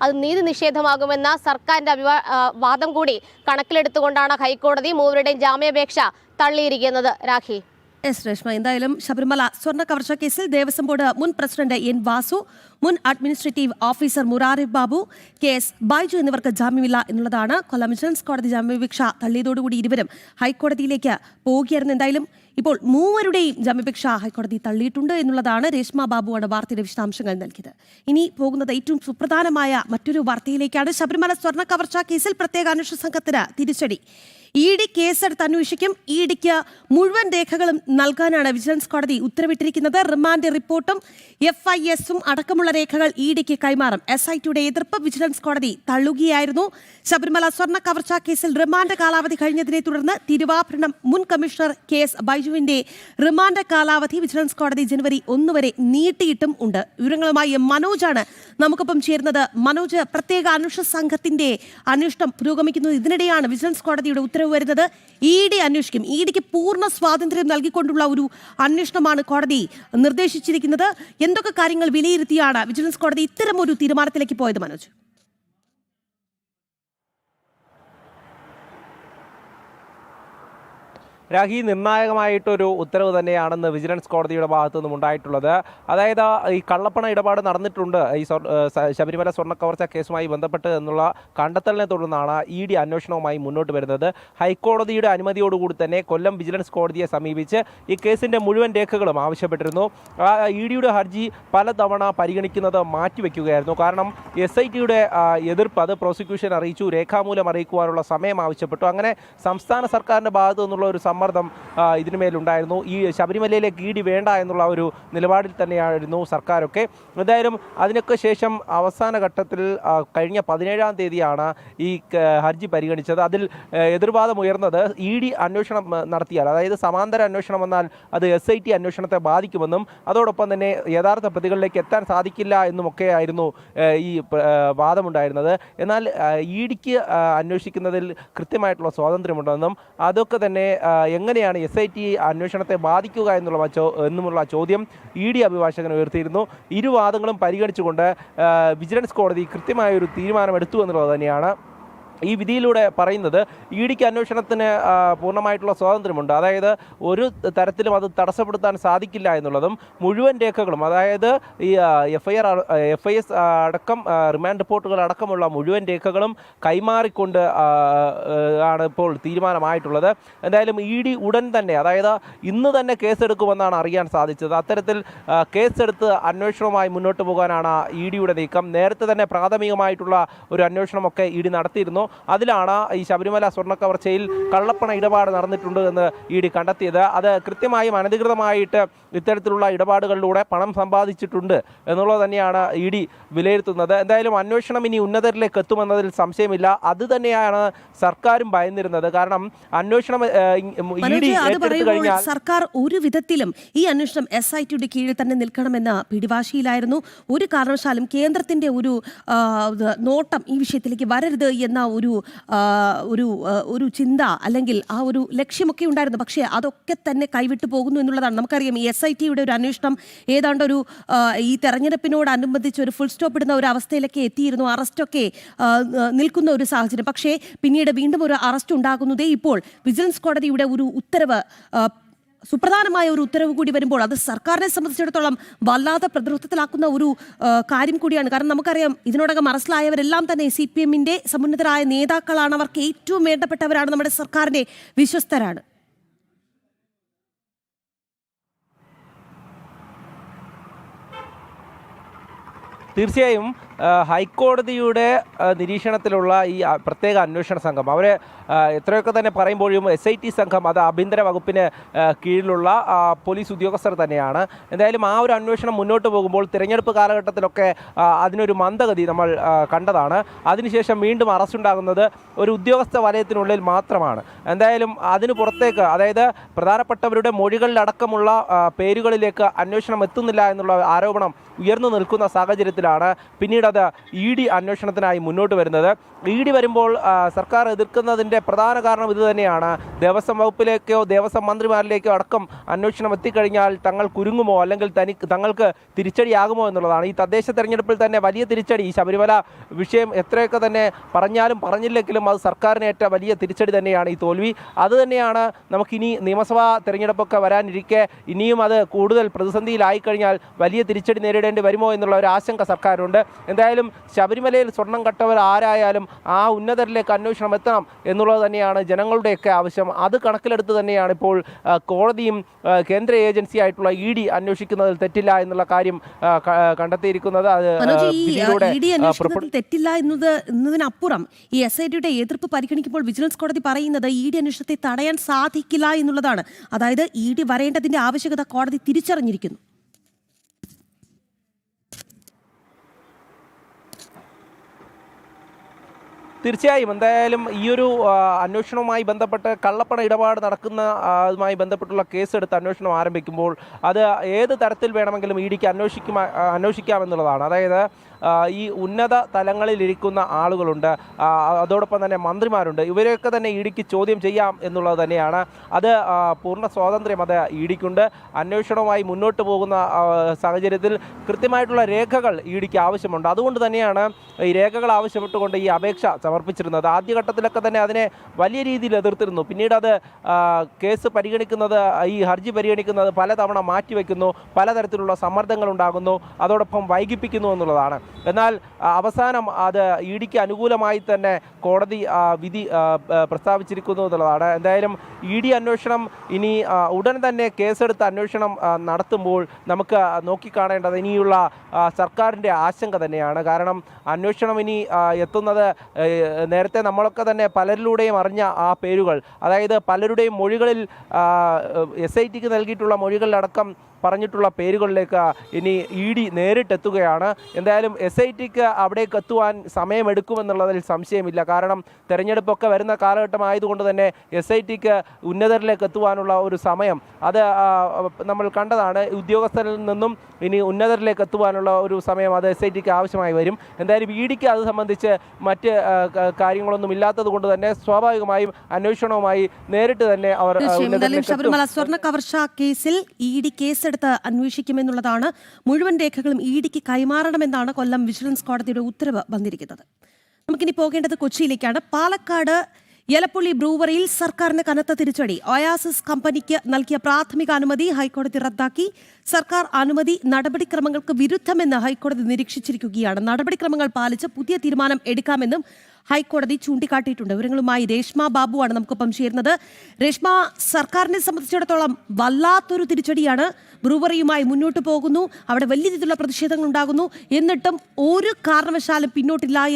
അത് നീതി നിഷേധമാകുമെന്ന സർക്കാരിന്റെ വാദം കൂടി കണക്കിലെടുത്തുകൊണ്ടാണ് ഹൈക്കോടതി മൂവരുടെയും ജാമ്യാപേക്ഷ തള്ളിയിരിക്കുന്നത്. രാഖി. രേഷ്മ, എന്തായാലും ശബരിമല സ്വർണ്ണ കവർച്ച കേസിൽ ദേവസ്വം ബോർഡ് മുൻ പ്രസിഡന്റ് എൻ വാസു, മുൻ administrative officer Murari Babu, KS Baiju എന്നിവർക്ക് ജാമ്യമില്ല എന്നുള്ളതാണ്. കൊല്ലം വിജിലൻസ് കോടതി ജാമ്യാപേക്ഷ തള്ളിയതോടുകൂടി ഇരുവരും ഹൈക്കോടതിയിലേക്ക് പോവുകയായിരുന്നു. എന്തായാലും ഇപ്പോൾ മൂവരുടെയും ജാമ്യാപേക്ഷ ഹൈക്കോടതി തള്ളിയിട്ടുണ്ട് എന്നുള്ളതാണ്. രേഷ്മ ബാബുവാണ് വാർത്തയുടെ വിശദാംശങ്ങൾ നൽകിയത്. ഇനി പോകുന്നത് ഏറ്റവും സുപ്രധാനമായ മറ്റൊരു വാർത്തയിലേക്കാണ്. ശബരിമല സ്വർണ്ണ കവർച്ച കേസിൽ പ്രത്യേക അന്വേഷണ സംഘത്തിന് തിരിച്ചടി. ED കേസെടുത്ത് അന്വേഷിക്കും. EDക്ക് മുഴുവൻ രേഖകളും നൽകാനാണ് വിജിലൻസ് കോടതി ഉത്തരവിട്ടിരിക്കുന്നത്. റിമാൻഡ് റിപ്പോർട്ടും FIS-ഉം അടക്കമുള്ള രേഖകൾ EDക്ക് കൈമാറും. SITയുടെ എതിർപ്പ് വിജിലൻസ് കോടതി തള്ളുകയായിരുന്നു. ശബരിമല സ്വർണ്ണ കവർച്ച കേസിൽ റിമാൻഡ് കാലാവധി കഴിഞ്ഞതിനെ തുടർന്ന് തിരുവാഭരണം മുൻ കമ്മീഷണർ KS ബൈജുവിന്റെ റിമാൻഡ് കാലാവധി വിജിലൻസ് കോടതി ജനുവരി 1 വരെ നീട്ടിയിട്ടും ഉണ്ട്. വിവരങ്ങളുമായി മനോജാണ് നമുക്കൊപ്പം ചേരുന്നത്. മനോജ്, പ്രത്യേക അന്വേഷണ സംഘത്തിന്റെ അന്വേഷണം പുരോഗമിക്കുന്നത്. ഇതിനിടെയാണ് വിജിലൻസ് കോടതിയുടെ ഉത്തരവ് വരുന്നത്. ED അന്വേഷിക്കും. EDക്ക് പൂർണ്ണ സ്വാതന്ത്ര്യം നൽകിക്കൊണ്ടുള്ള ഒരു അന്വേഷണമാണ് കോടതി നിർദ്ദേശിച്ചിരിക്കുന്നത്. എന്തൊക്കെ കാര്യങ്ങൾ വിലയിരുത്തിയാണ് വിജിലൻസ് കോടതി ഇത്തരം ഒരു തീരുമാനത്തിലേക്ക് പോയത് മനോജ്? രാഖി, നിർണായകമായിട്ടൊരു ഉത്തരവ് തന്നെയാണെന്ന് വിജിലൻസ് കോടതിയുടെ ഭാഗത്തു നിന്നും ഉണ്ടായിട്ടുള്ളത്. അതായത് ഈ കള്ളപ്പണ ഇടപാട് നടന്നിട്ടുണ്ട് ഈ ശബരിമല സ്വർണ്ണ കവർച്ച കേസുമായി ബന്ധപ്പെട്ട് എന്നുള്ള കണ്ടെത്തലിനെ തുടർന്നാണ് ED അന്വേഷണവുമായി മുന്നോട്ട് വരുന്നത്. ഹൈക്കോടതിയുടെ അനുമതിയോടുകൂടി തന്നെ കൊല്ലം വിജിലൻസ് കോടതിയെ സമീപിച്ച് ഈ കേസിൻ്റെ മുഴുവൻ രേഖകളും ആവശ്യപ്പെട്ടിരുന്നു. EDയുടെ ഹർജി പലതവണ പരിഗണിക്കുന്നത് മാറ്റിവെക്കുകയായിരുന്നു. കാരണം SITയുടെ എതിർപ്പ് അത് പ്രോസിക്യൂഷൻ അറിയിച്ചു, രേഖാമൂലം അറിയിക്കുവാനുള്ള സമയം ആവശ്യപ്പെട്ടു. അങ്ങനെ സംസ്ഥാന സർക്കാരിൻ്റെ ഭാഗത്തു നിന്നുള്ള ഒരു സമ്മർദ്ദം ഇതിനുമേലുണ്ടായിരുന്നു. ഈ ശബരിമലയിലേക്ക് ED വേണ്ട എന്നുള്ള ഒരു നിലപാടിൽ തന്നെയായിരുന്നു സർക്കാരൊക്കെ. എന്തായാലും അതിനൊക്കെ ശേഷം അവസാന ഘട്ടത്തിൽ കഴിഞ്ഞ 17-ാം തീയതിയാണ് ഈ ഹർജി പരിഗണിച്ചത്. അതിൽ എതിർവാദം ഉയർന്നത് ED അന്വേഷണം നടത്തിയാൽ, അതായത് സമാന്തര അന്വേഷണം വന്നാൽ അത് SIT അന്വേഷണത്തെ ബാധിക്കുമെന്നും അതോടൊപ്പം തന്നെ യഥാർത്ഥ പ്രതികളിലേക്ക് എത്താൻ സാധിക്കില്ല എന്നുമൊക്കെ ആയിരുന്നു ഈ വാദമുണ്ടായിരുന്നത്. എന്നാൽ EDക്ക് അന്വേഷിക്കുന്നതിൽ കൃത്യമായിട്ടുള്ള സ്വാതന്ത്ര്യമുണ്ടെന്നും അതൊക്കെ തന്നെ എങ്ങനെയാണ് SIT അന്വേഷണത്തെ ബാധിക്കുക എന്നുമുള്ള ചോദ്യം ED അഭിഭാഷകൻ ഉയർത്തിയിരുന്നു. ഇരുവാദങ്ങളും പരിഗണിച്ചുകൊണ്ട് വിജിലൻസ് കോടതി കൃത്യമായൊരു തീരുമാനമെടുത്തു എന്നുള്ളത് തന്നെയാണ് ഈ വിധിയിലൂടെ പറയുന്നത്. EDക്ക് അന്വേഷണത്തിന് പൂർണ്ണമായിട്ടുള്ള സ്വാതന്ത്ര്യമുണ്ട്. അതായത് ഒരു തരത്തിലും അത് തടസ്സപ്പെടുത്താൻ സാധിക്കില്ല എന്നുള്ളതും മുഴുവൻ രേഖകളും, അതായത് ഈ FIS അടക്കം റിമാൻഡ് റിപ്പോർട്ടുകൾ അടക്കമുള്ള മുഴുവൻ രേഖകളും കൈമാറിക്കൊണ്ട് ആണ് ഇപ്പോൾ തീരുമാനമായിട്ടുള്ളത്. എന്തായാലും ED ഉടൻ തന്നെ, അതായത് ഇന്ന് തന്നെ കേസെടുക്കുമെന്നാണ് അറിയാൻ സാധിച്ചത്. അത്തരത്തിൽ കേസെടുത്ത് അന്വേഷണവുമായി മുന്നോട്ട് പോകാനാണ് EDയുടെ നീക്കം. നേരത്തെ തന്നെ പ്രാഥമികമായിട്ടുള്ള ഒരു അന്വേഷണമൊക്കെ ED നടത്തിയിരുന്നു. അതിലാണ് ഈ ശബരിമല സ്വർണ്ണ കവർച്ചയിൽ കള്ളപ്പണ ഇടപാട് നടന്നിട്ടുണ്ട് എന്ന് ED കണ്ടെത്തിയത്. അത് കൃത്യമായും അനധികൃതമായിട്ട് ഇത്തരത്തിലുള്ള ഇടപാടുകളിലൂടെ പണം സമ്പാദിച്ചിട്ടുണ്ട് എന്നുള്ളത് തന്നെയാണ് ED വിലയിരുത്തുന്നത്. എന്തായാലും അന്വേഷണം ഇനി ഉന്നതരിലേക്ക് എത്തുമെന്നതിൽ സംശയമില്ല. അത് തന്നെയാണ് സർക്കാരും ഭയന്നിരുന്നത്. കാരണം അന്വേഷണം ED ഏറ്റെടുത്തു കഴിഞ്ഞാൽ സർക്കാർ ഒരു വിധത്തിലും ഈ അന്വേഷണം SITയുടെ കീഴിൽ തന്നെ നിൽക്കണമെന്ന പിടിവാശിയിലായിരുന്നു. ഒരു കാരണവശാലും കേന്ദ്രത്തിന്റെ ഒരു നോട്ടം ഈ വിഷയത്തിലേക്ക് വരരുത് എന്ന ഒരു ചിന്ത അല്ലെങ്കിൽ ആ ഒരു ലക്ഷ്യമൊക്കെ ഉണ്ടായിരുന്നു. പക്ഷേ അതൊക്കെ തന്നെ കൈവിട്ടു പോകുന്നു എന്നുള്ളതാണ്. നമുക്കറിയാം ഈ SITയുടെ ഒരു അന്വേഷണം ഏതാണ്ട് ഈ തെരഞ്ഞെടുപ്പിനോടനുബന്ധിച്ച് ഒരു ഫുൾ സ്റ്റോപ്പ് ഇടുന്ന ഒരു അവസ്ഥയിലൊക്കെ എത്തിയിരുന്നു. അറസ്റ്റൊക്കെ നിൽക്കുന്ന ഒരു സാഹചര്യം. പക്ഷേ പിന്നീട് വീണ്ടും ഒരു അറസ്റ്റ് ഉണ്ടാകുന്നതേ ഇപ്പോൾ വിജിലൻസ് കോടതിയുടെ ഒരു ഉത്തരവ്, സുപ്രധാനമായ ഒരു ഉത്തരവ് കൂടി വരുമ്പോൾ അത് സർക്കാരിനെ സംബന്ധിച്ചിടത്തോളം വല്ലാതെ പ്രതിരോധത്തിലാക്കുന്ന ഒരു കാര്യം കൂടിയാണ്. കാരണം നമുക്കറിയാം ഇതിനോടകം അറസ്റ്റിലായവരെല്ലാം തന്നെ CPM-ന്റെ സമുന്നതരായ നേതാക്കളാണ്. അവർക്ക് ഏറ്റവും വേണ്ടപ്പെട്ടവരാണ്, നമ്മുടെ സർക്കാരിന്റെ വിശ്വസ്തരാണ്. തീർച്ചയായും ഹൈക്കോടതിയുടെ നിരീക്ഷണത്തിലുള്ള ഈ പ്രത്യേക അന്വേഷണ സംഘം അവർ എത്രയൊക്കെ തന്നെ പറയുമ്പോഴും SIT സംഘം അത് ആഭ്യന്തര വകുപ്പിന് കീഴിലുള്ള പോലീസ് ഉദ്യോഗസ്ഥർ തന്നെയാണ്. എന്തായാലും ആ ഒരു അന്വേഷണം മുന്നോട്ട് പോകുമ്പോൾ തിരഞ്ഞെടുപ്പ് കാലഘട്ടത്തിലൊക്കെ അതിനൊരു മന്ദഗതി നമ്മൾ കണ്ടതാണ്. അതിനുശേഷം വീണ്ടും അറസ്റ്റ് ഉണ്ടാകുന്നത് ഒരു ഉദ്യോഗസ്ഥ വലയത്തിനുള്ളിൽ മാത്രമാണ്. എന്തായാലും അതിന് പുറത്തേക്ക്, അതായത് പ്രധാനപ്പെട്ടവരുടെ മൊഴികളിലടക്കമുള്ള പേരുകളിലേക്ക് അന്വേഷണം എത്തുന്നില്ല എന്നുള്ള ആരോപണം ഉയർന്നു നിൽക്കുന്ന സാഹചര്യത്തിലാണ് പിന്നീട് അത് ED അന്വേഷണത്തിനായി മുന്നോട്ട് വരുന്നത്. ED വരുമ്പോൾ സർക്കാർ എതിർക്കുന്നതിൻ്റെ പ്രധാന കാരണം ഇത് തന്നെയാണ്. ദേവസ്വം വകുപ്പിലേക്കോ ദേവസ്വം മന്ത്രിമാരിലേക്കോ അടക്കം അന്വേഷണം എത്തിക്കഴിഞ്ഞാൽ തങ്ങൾ കുരുങ്ങുമോ അല്ലെങ്കിൽ തങ്ങൾക്ക് തിരിച്ചടിയാകുമോ എന്നുള്ളതാണ്. ഈ തദ്ദേശ തെരഞ്ഞെടുപ്പിൽ തന്നെ വലിയ തിരിച്ചടി, ഈ ശബരിമല വിഷയം എത്രയൊക്കെ തന്നെ പറഞ്ഞാലും പറഞ്ഞില്ലെങ്കിലും അത് സർക്കാരിനേറ്റ വലിയ തിരിച്ചടി തന്നെയാണ് ഈ തോൽവി. അതുതന്നെയാണ് നമുക്കിനി നിയമസഭാ തെരഞ്ഞെടുപ്പൊക്കെ വരാനിരിക്കെ ഇനിയും അത് കൂടുതൽ പ്രതിസന്ധിയിലായിക്കഴിഞ്ഞാൽ വലിയ തിരിച്ചടി നേരിടേണ്ടി വരുമോ എന്നുള്ള ഒരു ആശങ്ക സർക്കാരുണ്ട്. എന്തായാലും ശബരിമലയിൽ സ്വർണം കട്ടവർ ആരായാലും ആ ഉന്നതരിലേക്ക് അന്വേഷണം എത്തണം എന്നുള്ളത് തന്നെയാണ് ജനങ്ങളുടെയൊക്കെ ആവശ്യം. അത് കണക്കിലെടുത്ത് തന്നെയാണ് ഇപ്പോൾ കോടതിയും കേന്ദ്ര ഏജൻസി ആയിട്ടുള്ള ED അന്വേഷിക്കുന്നതിൽ തെറ്റില്ല എന്നുള്ള കാര്യം കണ്ടെത്തിയിരിക്കുന്നത്. തെറ്റില്ല എന്നതിനപ്പുറം ഈ SITയുടെ എതിർപ്പ് പരിഗണിക്കുമ്പോൾ വിജിലൻസ് കോടതി പറയുന്നത് ED അന്വേഷണത്തെ തടയാൻ സാധിക്കില്ല എന്നുള്ളതാണ്. അതായത് ED വരേണ്ടതിന്റെ ആവശ്യകത കോടതി തിരിച്ചറിഞ്ഞിരിക്കുന്നു. തീർച്ചയായും എന്തായാലും ഈയൊരു അന്വേഷണവുമായി ബന്ധപ്പെട്ട് കള്ളപ്പണ ഇടപാട് നടക്കുന്ന അതുമായി ബന്ധപ്പെട്ടുള്ള കേസെടുത്ത് അന്വേഷണം ആരംഭിക്കുമ്പോൾ അത് ഏത് തരത്തിൽ വേണമെങ്കിലും EDക്ക് അന്വേഷിക്കാമെന്നുള്ളതാണ്. അതായത് ഈ ഉന്നത തലങ്ങളിലിരിക്കുന്ന ആളുകളുണ്ട്, അതോടൊപ്പം തന്നെ മന്ത്രിമാരുണ്ട്, ഇവരെയൊക്കെ തന്നെ EDക്ക് ചോദ്യം ചെയ്യാം എന്നുള്ളത് തന്നെയാണ്. അത് പൂർണ്ണ സ്വാതന്ത്ര്യം അത് EDക്കുണ്ട്. അന്വേഷണവുമായി മുന്നോട്ട് പോകുന്ന സാഹചര്യത്തിൽ കൃത്യമായിട്ടുള്ള രേഖകൾ EDക്ക് ആവശ്യമുണ്ട്. അതുകൊണ്ട് തന്നെയാണ് ഈ രേഖകൾ ആവശ്യപ്പെട്ടുകൊണ്ട് ഈ അപേക്ഷ സമർപ്പിച്ചിരുന്നത്. ആദ്യഘട്ടത്തിലൊക്കെ തന്നെ അതിനെ വലിയ രീതിയിൽ എതിർത്തിരുന്നു. പിന്നീട് അത് കേസ് പരിഗണിക്കുന്നത്, ഈ ഹർജി പരിഗണിക്കുന്നത് പലതവണ മാറ്റിവെക്കുന്നു, പലതരത്തിലുള്ള സമ്മർദ്ദങ്ങൾ ഉണ്ടാകുന്നു, അതോടൊപ്പം വൈകിപ്പിക്കുന്നു എന്നുള്ളതാണ്. എന്നാൽ അവസാനം അത് EDക്ക് അനുകൂലമായി തന്നെ കോടതി വിധി പ്രസ്താവിച്ചിരിക്കുന്നു എന്നുള്ളതാണ്. എന്തായാലും ED അന്വേഷണം ഇനി ഉടൻ തന്നെ കേസെടുത്ത് അന്വേഷണം നടത്തുമ്പോൾ നമുക്ക് നോക്കിക്കാണേണ്ടത് ഇനിയുള്ള സർക്കാരിൻ്റെ ആശങ്ക തന്നെയാണ്. കാരണം അന്വേഷണം ഇനി എത്തുന്നത് നേരത്തെ നമ്മളൊക്കെ തന്നെ പലരിലൂടെയും അറിഞ്ഞ ആ പേരുകൾ, അതായത് പലരുടെയും മൊഴികളിൽ SITക്ക് നൽകിയിട്ടുള്ള മൊഴികളിലടക്കം പറഞ്ഞിട്ടുള്ള പേരുകളിലേക്ക് ഇനി ED നേരിട്ടെത്തുകയാണ്. എന്തായാലും SITക്ക് അവിടേക്ക് എത്തുവാൻ സമയമെടുക്കുമെന്നുള്ളതിൽ സംശയമില്ല. കാരണം തെരഞ്ഞെടുപ്പൊക്കെ വരുന്ന കാലഘട്ടമായതുകൊണ്ട് തന്നെ SITക്ക് ഉന്നതരിലേക്ക് എത്തുവാനുള്ള ഒരു സമയം അത് നമ്മൾ കണ്ടതാണ്. ഉദ്യോഗസ്ഥരിൽ നിന്നും ഇനി ഉന്നതരിലേക്ക് എത്തുവാനുള്ള ഒരു സമയം അത് SITക്ക് ആവശ്യമായി വരും. എന്തായാലും EDക്ക് അത് സംബന്ധിച്ച് മറ്റ് കാര്യങ്ങളൊന്നും ഇല്ലാത്തത് കൊണ്ട് തന്നെ സ്വാഭാവികമായും അന്വേഷണവുമായി നേരിട്ട് തന്നെ അവർ ശബരിമല സ്വർണ്ണ കവർച്ച കേസിൽ ED കേസെടുത്ത് അന്വേഷിക്കുമെന്നുള്ളതാണ്. മുഴുവൻ രേഖകളും EDക്ക് കൈമാറണമെന്നാണ് കൊല്ലം വിജിലൻസ് കോടതിയുടെ ഉത്തരവ് വന്നിരിക്കുന്നത്. നമുക്കിനി പോകേണ്ടത് കൊച്ചിയിലേക്കാണ്. പാലക്കാട് യലപ്പുള്ളി ബ്രൂവറിയിൽ സർക്കാരിന് കനത്ത തിരിച്ചടി. ഒയാസിസ് കമ്പനിക്ക് നൽകിയ പ്രാഥമിക അനുമതി ഹൈക്കോടതി റദ്ദാക്കി. സർക്കാർ അനുമതി നടപടിക്രമങ്ങൾക്ക് വിരുദ്ധമെന്ന് ഹൈക്കോടതി നിരീക്ഷിച്ചിരിക്കുകയാണ്. നടപടിക്രമങ്ങൾ പാലിച്ച് പുതിയ തീരുമാനം എടുക്കാമെന്നും ഹൈക്കോടതി ചൂണ്ടിക്കാട്ടിയിട്ടുണ്ട്. വിവരങ്ങളുമായി രേഷ്മ ബാബുവാണ് നമുക്കൊപ്പം ചേരുന്നത്. രേഷ്മ, സർക്കാരിനെ സംബന്ധിച്ചിടത്തോളം വല്ലാത്തൊരു തിരിച്ചടിയാണ്. ബ്രൂവറിയുമായി മുന്നോട്ട് പോകുന്നു, അവിടെ വലിയ രീതിയിലുള്ള പ്രതിഷേധങ്ങൾ ഉണ്ടാകുന്നു, എന്നിട്ടും ഒരു കാരണവശാലും പിന്നോട്ടില്ല